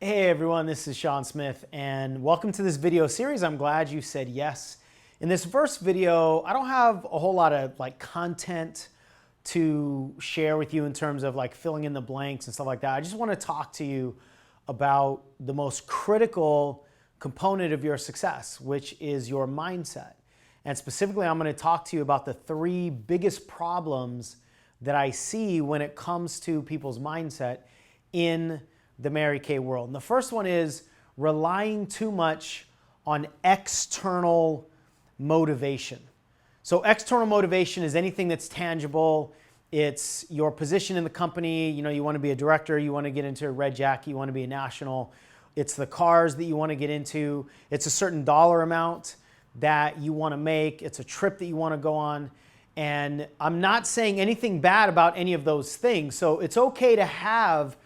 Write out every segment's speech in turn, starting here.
Hey everyone, this is Sean Smith and welcome to this video series. I'm glad you said yes. In this first video, I don't have a whole lot of content to share with you in terms of filling in the blanks and stuff like that. I just want to talk to you about the most critical component of your success, which is your mindset. And specifically, I'm going to talk to you about the three biggest problems that I see when it comes to people's mindset in the Mary Kay world. And the first one is relying too much on external motivation. So external motivation is anything that's tangible. It's your position in the company. You want to be a director, you want to get into a red jacket, you want to be a national. It's the cars that you want to get into. It's a certain dollar amount that you want to make. It's a trip that you want to go on. And I'm not saying anything bad about any of those things. So it's okay to have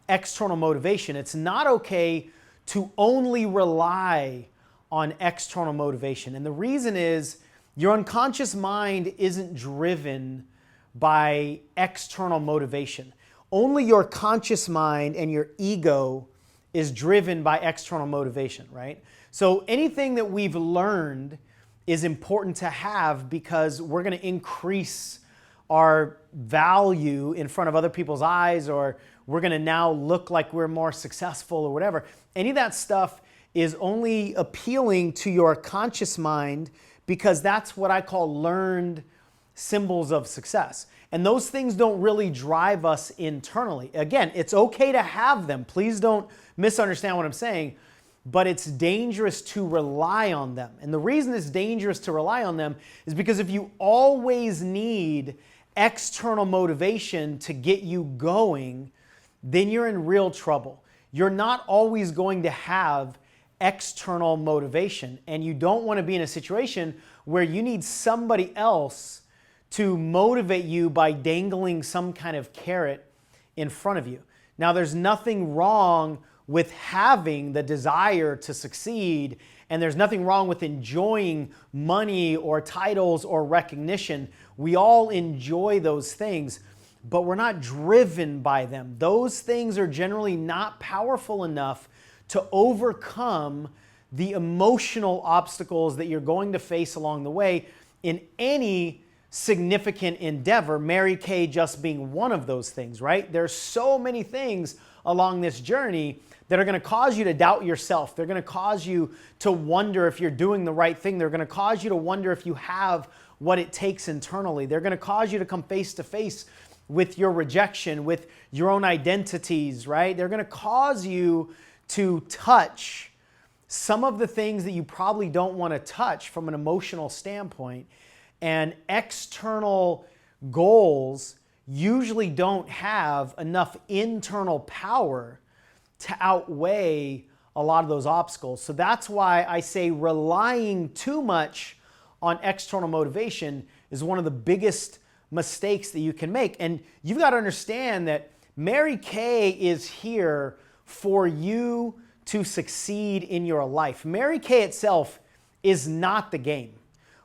external motivation. It's not okay to only rely on external motivation. And the reason is your unconscious mind isn't driven by external motivation. Only your conscious mind and your ego is driven by external motivation, right? So anything that we've learned is important to have because we're going to increase our value in front of other people's eyes, or we're going to now look like we're more successful or whatever. Any of that stuff is only appealing to your conscious mind because that's what I call learned symbols of success. And those things don't really drive us internally. Again, it's okay to have them. Please don't misunderstand what I'm saying, but it's dangerous to rely on them. And the reason it's dangerous to rely on them is because if you always need external motivation to get you going, then you're in real trouble. You're not always going to have external motivation, and you don't want to be in a situation where you need somebody else to motivate you by dangling some kind of carrot in front of you. Now, there's nothing wrong with having the desire to succeed, and there's nothing wrong with enjoying money or titles or recognition. We all enjoy those things, but we're not driven by them. Those things are generally not powerful enough to overcome the emotional obstacles that you're going to face along the way in any significant endeavor, Mary Kay just being one of those things, right? There's so many things along this journey that are going to cause you to doubt yourself. They're going to cause you to wonder if you're doing the right thing. They're going to cause you to wonder if you have what it takes internally. They're going to cause you to come face to face with your rejection, with your own identities, right? They're going to cause you to touch some of the things that you probably don't want to touch from an emotional standpoint. And external goals usually don't have enough internal power to outweigh a lot of those obstacles. So that's why I say relying too much on external motivation is one of the biggest mistakes that you can make. And you've got to understand that Mary Kay is here for you to succeed in your life. Mary Kay itself is not the game.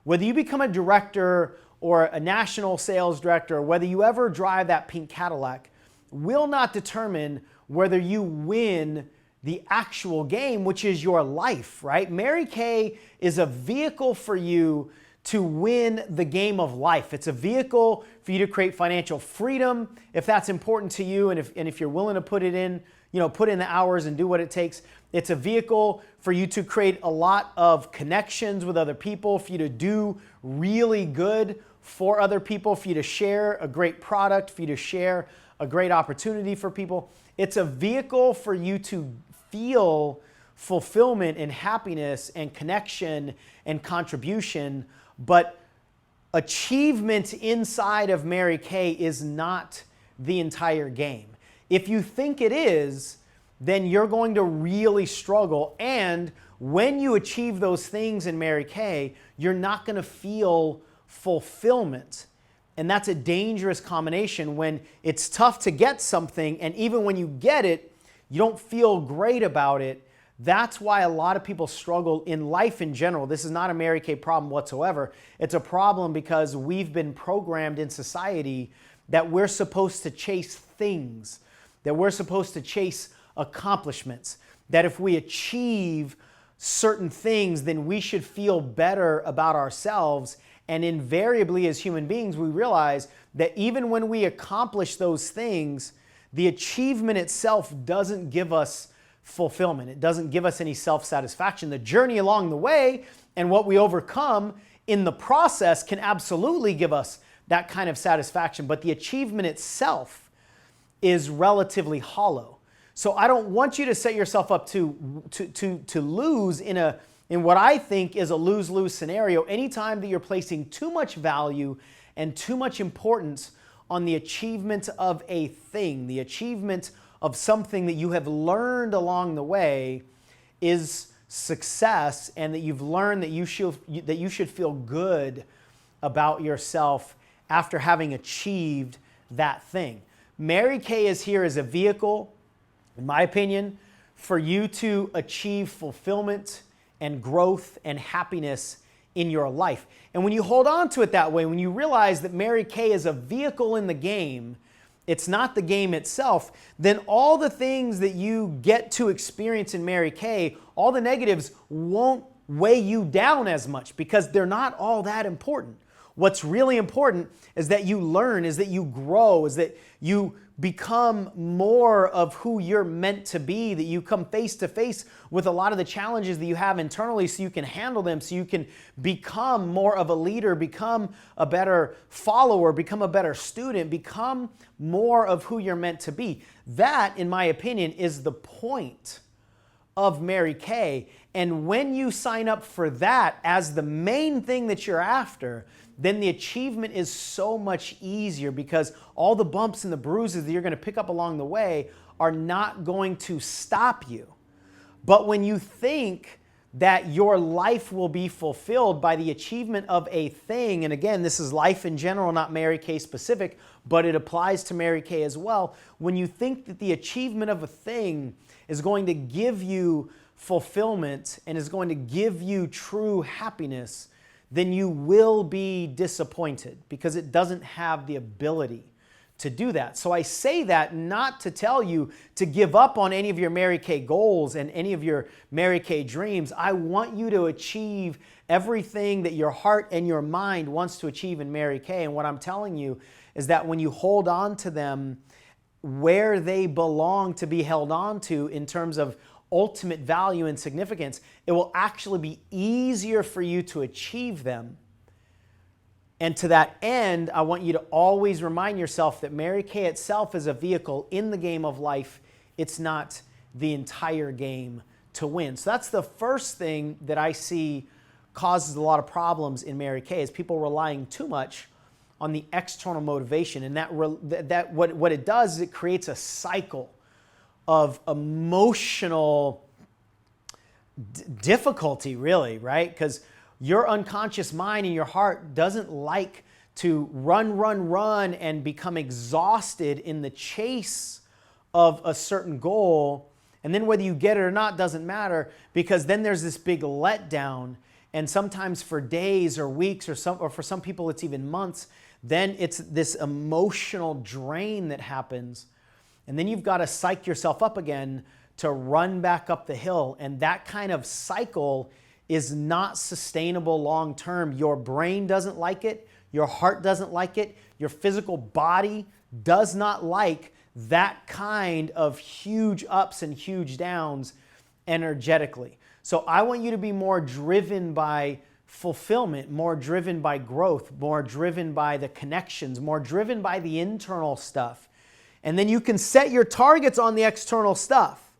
Whether you become a director or a national sales director, or whether you ever drive that pink Cadillac, will not determine whether you win the actual game, which is your life, right? Mary Kay is a vehicle for you to win the game of life. It's a vehicle for you to create financial freedom, if that's important to you, and if you're willing to put it in, put in the hours and do what it takes. It's a vehicle for you to create a lot of connections with other people, for you to do really good for other people, for you to share a great product, for you to share a great opportunity for people. It's a vehicle for you to feel fulfillment and happiness and connection and contribution, but achievement inside of Mary Kay is not the entire game. If you think it is, then you're going to really struggle. And when you achieve those things in Mary Kay, you're not going to feel fulfillment. And that's a dangerous combination when it's tough to get something, and even when you get it, you don't feel great about it. That's why a lot of people struggle in life in general. This is not a Mary Kay problem whatsoever. It's a problem because we've been programmed in society that we're supposed to chase things, that we're supposed to chase accomplishments. That if we achieve certain things, then we should feel better about ourselves. And invariably, as human beings, we realize that even when we accomplish those things, the achievement itself doesn't give us fulfillment. It doesn't give us any self-satisfaction. The journey along the way and what we overcome in the process can absolutely give us that kind of satisfaction, but the achievement itself is relatively hollow. So I don't want you to set yourself up to lose in what I think is a lose-lose scenario anytime that you're placing too much value and too much importance on the achievement of a thing. The achievement of something that you have learned along the way is success, and that you've learned that you should feel good about yourself after having achieved that thing. Mary Kay is here as a vehicle, in my opinion, for you to achieve fulfillment and growth and happiness in your life. And when you hold on to it that way, when you realize that Mary Kay is a vehicle in the game, it's not the game itself, then all the things that you get to experience in Mary Kay, all the negatives won't weigh you down as much because they're not all that important. What's really important is that you learn, is that you grow, is that you become more of who you're meant to be, that you come face to face with a lot of the challenges that you have internally so you can handle them, so you can become more of a leader, become a better follower, become a better student, become more of who you're meant to be. That, in my opinion, is the point of Mary Kay. And when you sign up for that as the main thing that you're after, then the achievement is so much easier because all the bumps and the bruises that you're going to pick up along the way are not going to stop you. But when you think that your life will be fulfilled by the achievement of a thing, and again, this is life in general, not Mary Kay specific, but it applies to Mary Kay as well. When you think that the achievement of a thing is going to give you fulfillment and is going to give you true happiness, then you will be disappointed because it doesn't have the ability to do that. So I say that not to tell you to give up on any of your Mary Kay goals and any of your Mary Kay dreams. I want you to achieve everything that your heart and your mind wants to achieve in Mary Kay. And what I'm telling you is that when you hold on to them where they belong to be held on to in terms of ultimate value and significance, it will actually be easier for you to achieve them. And to that end, I want you to always remind yourself that Mary Kay itself is a vehicle in the game of life. It's not the entire game to win. So that's the first thing that I see causes a lot of problems in Mary Kay, is people relying too much on the external motivation. And what it does is it creates a cycle of emotional difficulty, really, right? Because your unconscious mind and your heart doesn't like to run, and become exhausted in the chase of a certain goal. And then whether you get it or not doesn't matter, because then there's this big letdown. And sometimes for days or weeks or for some people it's even months, then it's this emotional drain that happens. And then you've got to psych yourself up again to run back up the hill. And that kind of cycle is not sustainable long term. Your brain doesn't like it. Your heart doesn't like it. Your physical body does not like that kind of huge ups and huge downs energetically. So I want you to be more driven by fulfillment, more driven by growth, more driven by the connections, more driven by the internal stuff. And then you can set your targets on the external stuff,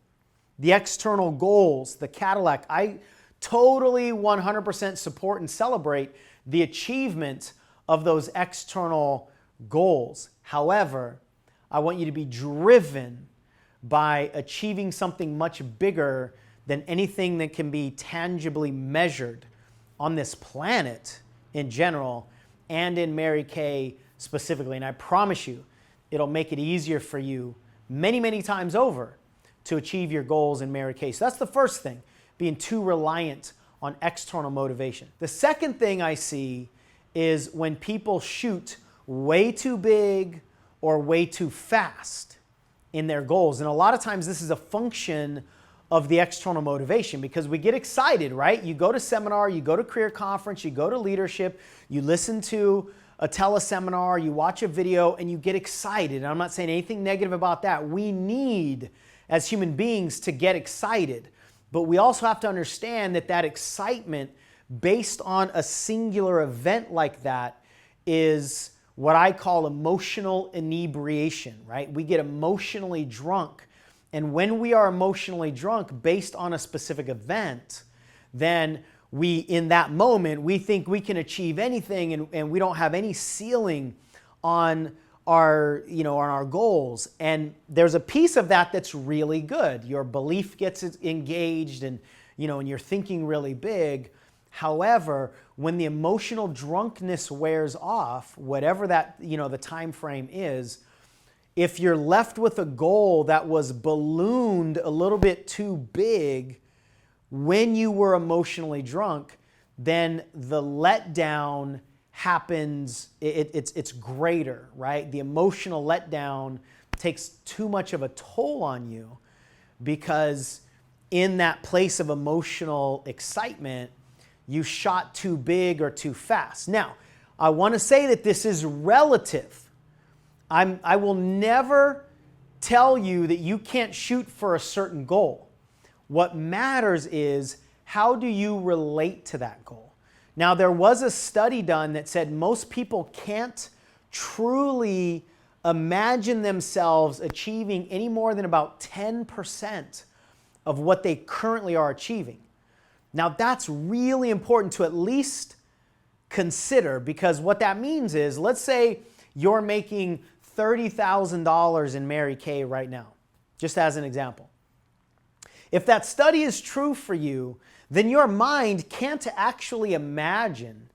the external goals, the Cadillac. I totally 100% support and celebrate the achievement of those external goals. However, I want you to be driven by achieving something much bigger than anything that can be tangibly measured on this planet in general and in Mary Kay specifically. And I promise you, it'll make it easier for you many, many times over to achieve your goals in Mary Kay. So that's the first thing, being too reliant on external motivation. The second thing I see is when people shoot way too big or way too fast in their goals. And a lot of times this is a function of the external motivation because we get excited, right? You go to seminar, you go to career conference, you go to leadership, you listen to a teleseminar, you watch a video, and you get excited. And I'm not saying anything negative about that. We need, as human beings, to get excited. But we also have to understand that that excitement based on a singular event like that is what I call emotional inebriation, right? We get emotionally drunk. And when we are emotionally drunk based on a specific event, then we, in that moment, we think we can achieve anything and we don't have any ceiling on our, on our goals. And there's a piece of that that's really good. Your belief gets engaged and, and you're thinking really big. However, when the emotional drunkenness wears off, whatever that, the time frame is, if you're left with a goal that was ballooned a little bit too big when you were emotionally drunk, then the letdown happens, it's greater, right? The emotional letdown takes too much of a toll on you because in that place of emotional excitement, you shot too big or too fast. Now, I want to say that this is relative. I will never tell you that you can't shoot for a certain goal. What matters is how do you relate to that goal? Now, there was a study done that said most people can't truly imagine themselves achieving any more than about 10% of what they currently are achieving. Now, that's really important to at least consider because what that means is, let's say you're making $30,000 in Mary Kay right now, just as an example. If that study is true for you, then your mind can't actually imagine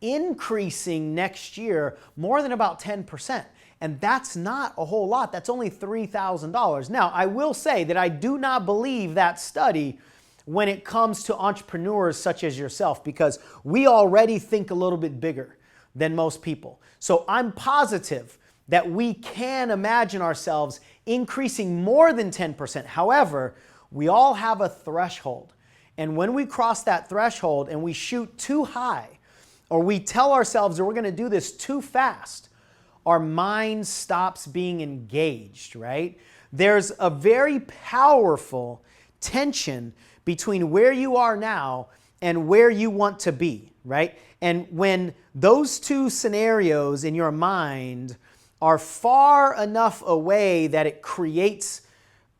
increasing next year more than about 10%. And that's not a whole lot. That's only $3,000. Now, I will say that I do not believe that study when it comes to entrepreneurs such as yourself because we already think a little bit bigger than most people. So I'm positive that we can imagine ourselves increasing more than 10%. However, we all have a threshold. And when we cross that threshold and we shoot too high, or we tell ourselves that we're going to do this too fast, our mind stops being engaged, right? There's a very powerful tension between where you are now and where you want to be, right? And when those two scenarios in your mind are far enough away that it creates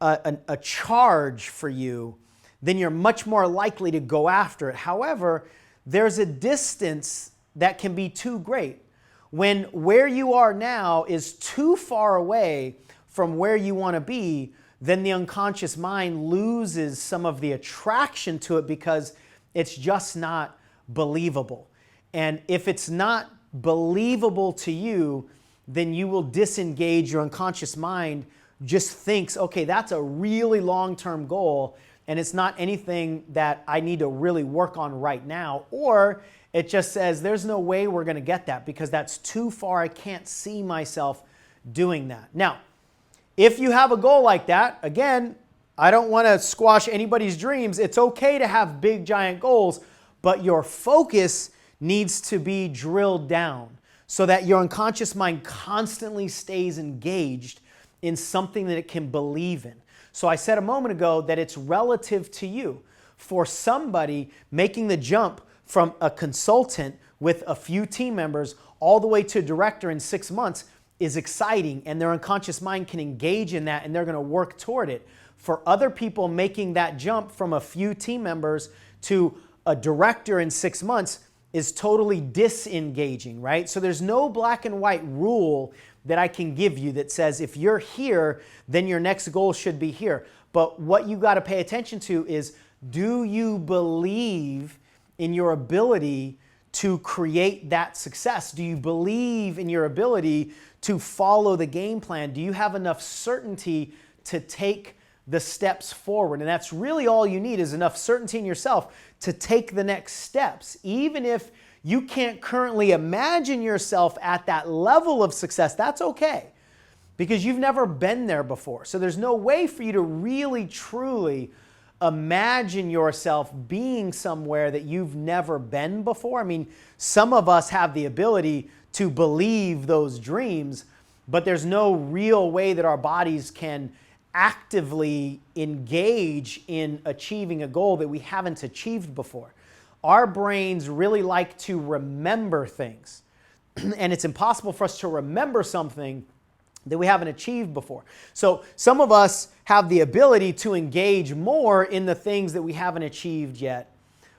a charge for you, then you're much more likely to go after it. However, there's a distance that can be too great. When where you are now is too far away from where you want to be, then the unconscious mind loses some of the attraction to it because it's just not believable. And if it's not believable to you, then you will disengage. Your unconscious mind just thinks, okay, that's a really long-term goal and it's not anything that I need to really work on right now. Or it just says, there's no way we're going to get that because that's too far. I can't see myself doing that. Now, if you have a goal like that, again, I don't want to squash anybody's dreams. It's okay to have big, giant goals, but your focus needs to be drilled down so that your unconscious mind constantly stays engaged in something that it can believe in. So I said a moment ago that it's relative to you. For somebody, making the jump from a consultant with a few team members all the way to director in 6 months is exciting, and their unconscious mind can engage in that and they're going to work toward it. For other people, making that jump from a few team members to a director in 6 months is totally disengaging, right? So there's no black and white rule that I can give you that says if you're here, then your next goal should be here. But what you got to pay attention to is, do you believe in your ability to create that success? Do you believe in your ability to follow the game plan? Do you have enough certainty to take the steps forward? And that's really all you need, is enough certainty in yourself to take the next steps. Even if you can't currently imagine yourself at that level of success, that's okay. because you've never been there before. So there's no way for you to really, truly imagine yourself being somewhere that you've never been before. I mean, some of us have the ability to believe those dreams, but there's no real way that our bodies can actively engage in achieving a goal that we haven't achieved before. Our brains really like to remember things, and it's impossible for us to remember something that we haven't achieved before. So some of us have the ability to engage more in the things that we haven't achieved yet.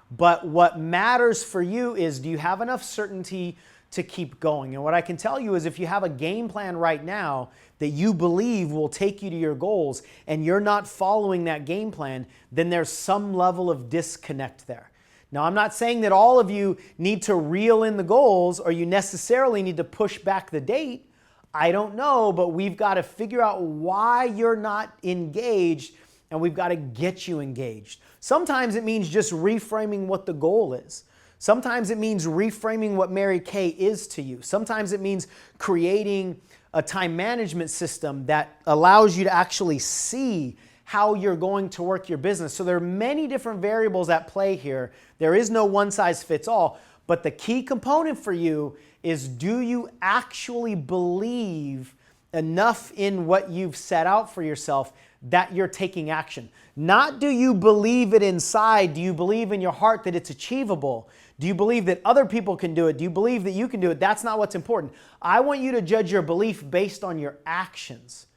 But what matters for you is, do you have enough certainty to keep going? And what I can tell you is, if you have a game plan right now that you believe will take you to your goals and you're not following that game plan, then there's some level of disconnect there. Now, I'm not saying that all of you need to reel in the goals or you necessarily need to push back the date. I don't know, but we've got to figure out why you're not engaged, and we've got to get you engaged. Sometimes it means just reframing what the goal is. Sometimes it means reframing what Mary Kay is to you. Sometimes it means creating a time management system that allows you to actually see how you're going to work your business. So there are many different variables at play here. There is no one size fits all, but the key component for you is, do you actually believe enough in what you've set out for yourself that you're taking action? Not do you believe it inside, do you believe in your heart that it's achievable? Do you believe that other people can do it? Do you believe that you can do it? That's not what's important. I want you to judge your belief based on your actions.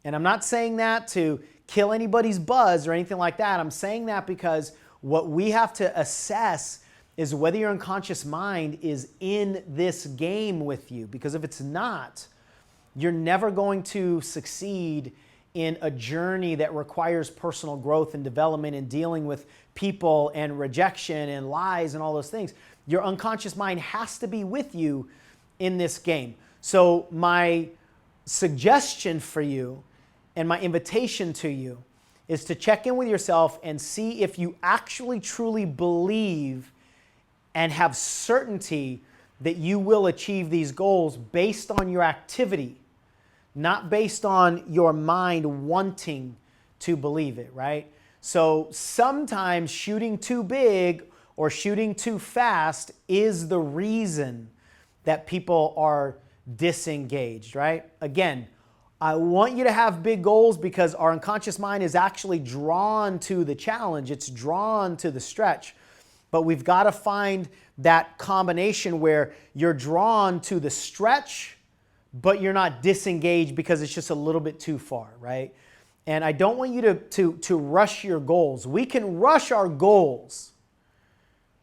And I'm not saying that to kill anybody's buzz or anything like that. I'm saying that because what we have to assess is whether your unconscious mind is in this game with you. Because if it's not, you're never going to succeed in a journey that requires personal growth and development and dealing with people and rejection and lies and all those things. Your unconscious mind has to be with you in this game. So my suggestion for you and my invitation to you is to check in with yourself and see if you actually truly believe and have certainty that you will achieve these goals based on your activity, not based on your mind wanting to believe it, right? So sometimes shooting too big or shooting too fast is the reason that people are disengaged, right? Again, I want you to have big goals because our unconscious mind is actually drawn to the challenge. It's drawn to the stretch. But we've got to find that combination where you're drawn to the stretch, but you're not disengaged because it's just a little bit too far, right? And I don't want you to rush your goals. We can rush our goals,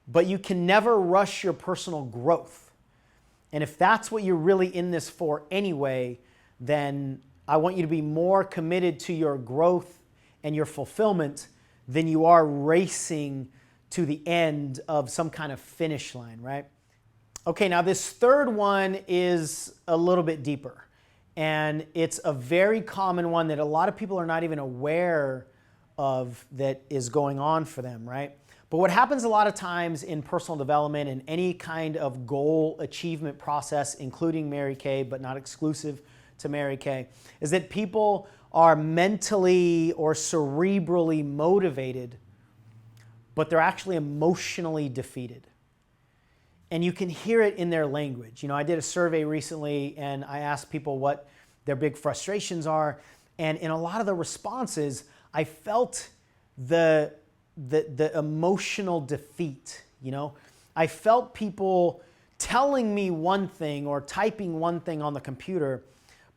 but you can never rush your personal growth. And if that's what you're really in this for anyway, then I want you to be more committed to your growth and your fulfillment than you are racing to the end of some kind of finish line, right? Okay, now this third one is a little bit deeper. And it's a very common one that a lot of people are not even aware of that is going on for them, right? But what happens a lot of times in personal development and any kind of goal achievement process, including Mary Kay, but not exclusive to Mary Kay, is that people are mentally or cerebrally motivated, but they're actually emotionally defeated. And you can hear it in their language. You know, I did a survey recently and I asked people what their big frustrations are. And in a lot of the responses, I felt the emotional defeat, you know. I felt people telling me one thing or typing one thing on the computer,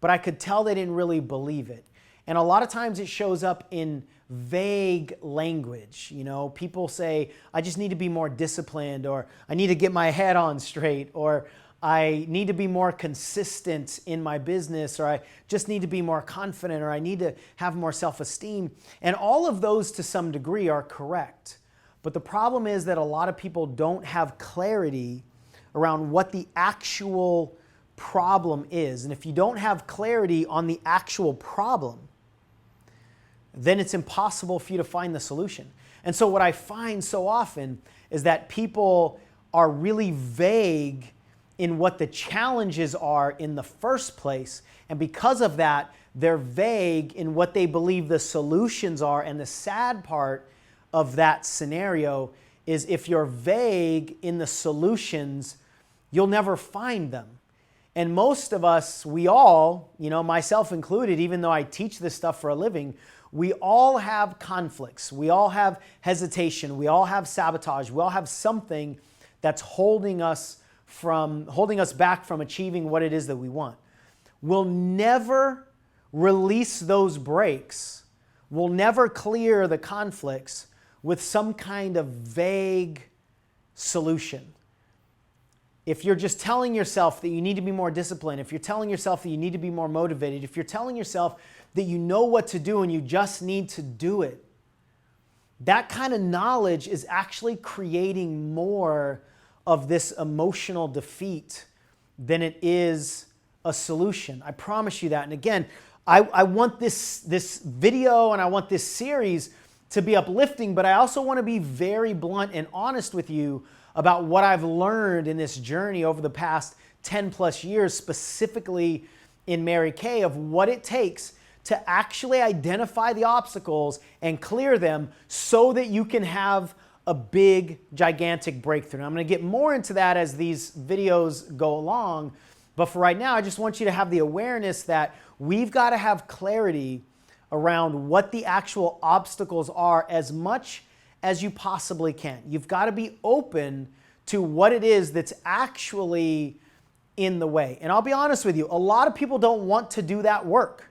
but I could tell they didn't really believe it. And a lot of times it shows up in vague language. You know, people say, I just need to be more disciplined, or I need to get my head on straight, or I need to be more consistent in my business, or I just need to be more confident, or I need to have more self-esteem. And all of those to some degree are correct. But the problem is that a lot of people don't have clarity around what the actual problem is. And if you don't have clarity on the actual problem, then it's impossible for you to find the solution. And so what I find so often is that people are really vague in what the challenges are in the first place. And because of that, they're vague in what they believe the solutions are. And the sad part of that scenario is if you're vague in the solutions, you'll never find them. And most of us, we all, myself included, even though I teach this stuff for a living, we all have conflicts. We all have hesitation. We all have sabotage. We all have something that's holding us back from achieving what it is that we want. We'll never release those brakes. We'll never clear the conflicts with some kind of vague solution. If you're just telling yourself that you need to be more disciplined, if you're telling yourself that you need to be more motivated, if you're telling yourself that you know what to do and you just need to do it, that kind of knowledge is actually creating more of this emotional defeat than it is a solution. I promise you that. And again, I want this video and I want this series to be uplifting, but I also want to be very blunt and honest with you about what I've learned in this journey over the past 10 plus years, specifically in Mary Kay, of what it takes to actually identify the obstacles and clear them so that you can have a big, gigantic breakthrough. And I'm going to get more into that as these videos go along. But for right now, I just want you to have the awareness that we've got to have clarity around what the actual obstacles are as much as you possibly can. You've got to be open to what it is that's actually in the way. And I'll be honest with you, a lot of people don't want to do that work.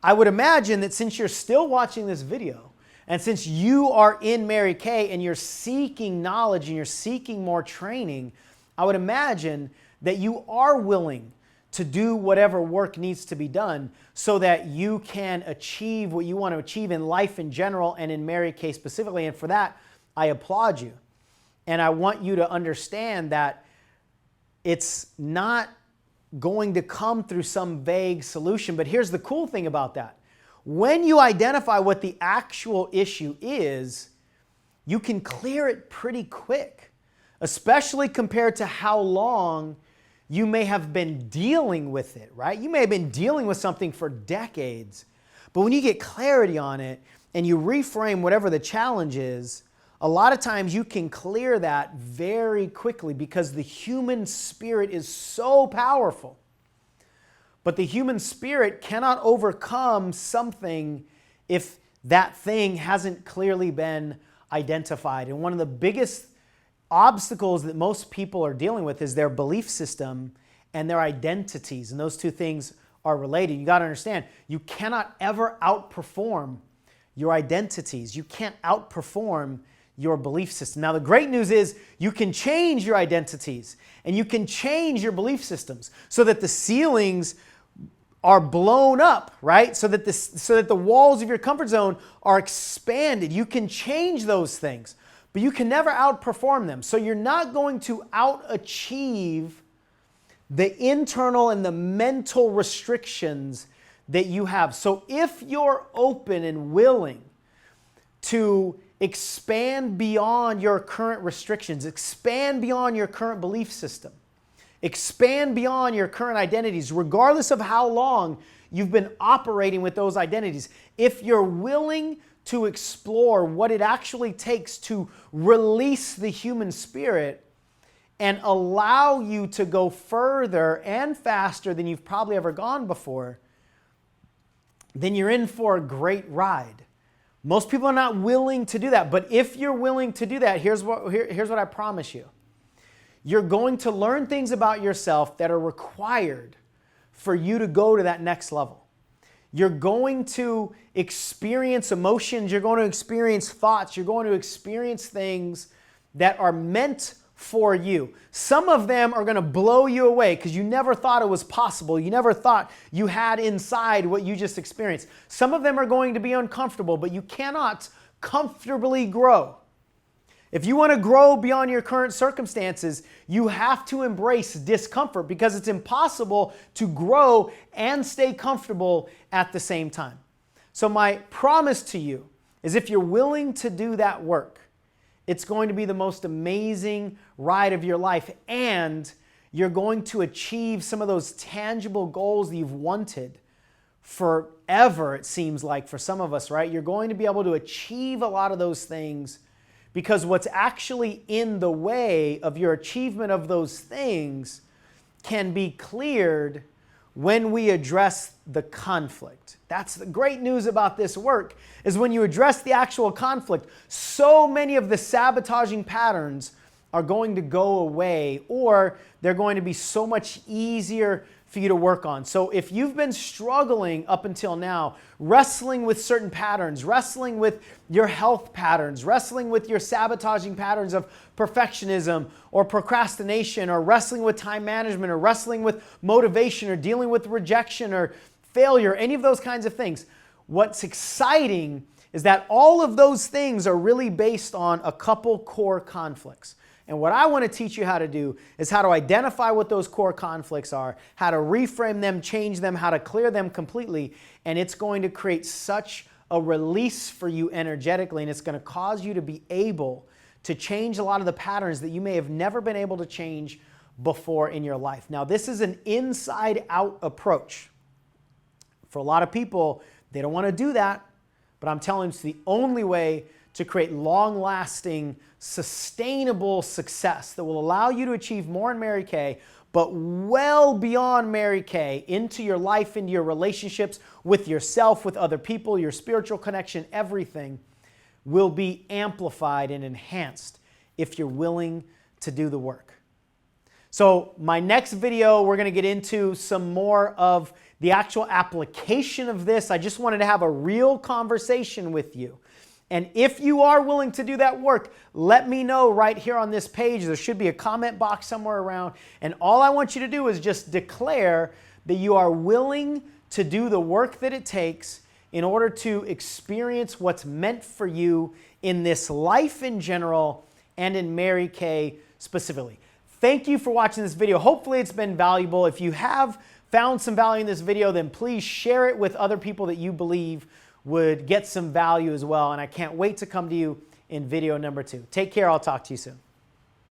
I would imagine that since you're still watching this video, and since you are in Mary Kay and you're seeking knowledge and you're seeking more training, I would imagine that you are willing to do whatever work needs to be done so that you can achieve what you want to achieve in life in general and in Mary Kay specifically. And for that, I applaud you. And I want you to understand that it's not going to come through some vague solution. But here's the cool thing about that. When you identify what the actual issue is, you can clear it pretty quick, especially compared to how long you may have been dealing with it, right? You may have been dealing with something for decades, but when you get clarity on it and you reframe whatever the challenge is, a lot of times you can clear that very quickly because the human spirit is so powerful. But the human spirit cannot overcome something if that thing hasn't clearly been identified. And one of the biggest obstacles that most people are dealing with is their belief system and their identities. And those two things are related. You got to understand, you cannot ever outperform your identities. You can't outperform your belief system. Now, the great news is you can change your identities and you can change your belief systems so that the ceilings are blown up, right? So that the walls of your comfort zone are expanded. You can change those things, but you can never outperform them. So you're not going to outachieve the internal and the mental restrictions that you have. So if you're open and willing to expand beyond your current restrictions, expand beyond your current belief system, expand beyond your current identities, regardless of how long you've been operating with those identities. If you're willing to explore what it actually takes to release the human spirit and allow you to go further and faster than you've probably ever gone before, then you're in for a great ride. Most people are not willing to do that, but if you're willing to do that, here's what I promise you. You're going to learn things about yourself that are required for you to go to that next level. You're going to experience emotions, you're going to experience thoughts, you're going to experience things that are meant for you. Some of them are going to blow you away because you never thought it was possible. You never thought you had inside what you just experienced. Some of them are going to be uncomfortable, but you cannot comfortably grow. If you want to grow beyond your current circumstances, you have to embrace discomfort because it's impossible to grow and stay comfortable at the same time. So my promise to you is if you're willing to do that work, it's going to be the most amazing ride of your life, and you're going to achieve some of those tangible goals that you've wanted forever, it seems like, for some of us, right? You're going to be able to achieve a lot of those things because what's actually in the way of your achievement of those things can be cleared when we address the conflict. That's the great news about this work, is when you address the actual conflict, so many of the sabotaging patterns are going to go away, or they're going to be so much easier for you to work on. So if you've been struggling up until now, wrestling with certain patterns, wrestling with your health patterns, wrestling with your sabotaging patterns of perfectionism or procrastination, or wrestling with time management, or wrestling with motivation, or dealing with rejection or failure, any of those kinds of things, what's exciting is that all of those things are really based on a couple core conflicts. And what I want to teach you how to do is how to identify what those core conflicts are, how to reframe them, change them, how to clear them completely. And it's going to create such a release for you energetically, and it's going to cause you to be able to change a lot of the patterns that you may have never been able to change before in your life. Now, this is an inside-out approach. For a lot of people, they don't want to do that, but I'm telling you, it's the only way to create long-lasting, sustainable success that will allow you to achieve more in Mary Kay, but well beyond Mary Kay, into your life, into your relationships with yourself, with other people, your spiritual connection, everything will be amplified and enhanced if you're willing to do the work. So my next video, we're going to get into some more of the actual application of this. I just wanted to have a real conversation with you. And if you are willing to do that work, let me know right here on this page. There should be a comment box somewhere around. And all I want you to do is just declare that you are willing to do the work that it takes in order to experience what's meant for you in this life in general and in Mary Kay specifically. Thank you for watching this video. Hopefully it's been valuable. If you have found some value in this video, then please share it with other people that you believe would get some value as well. And I can't wait to come to you in video number 2. Take care. I'll talk to you soon.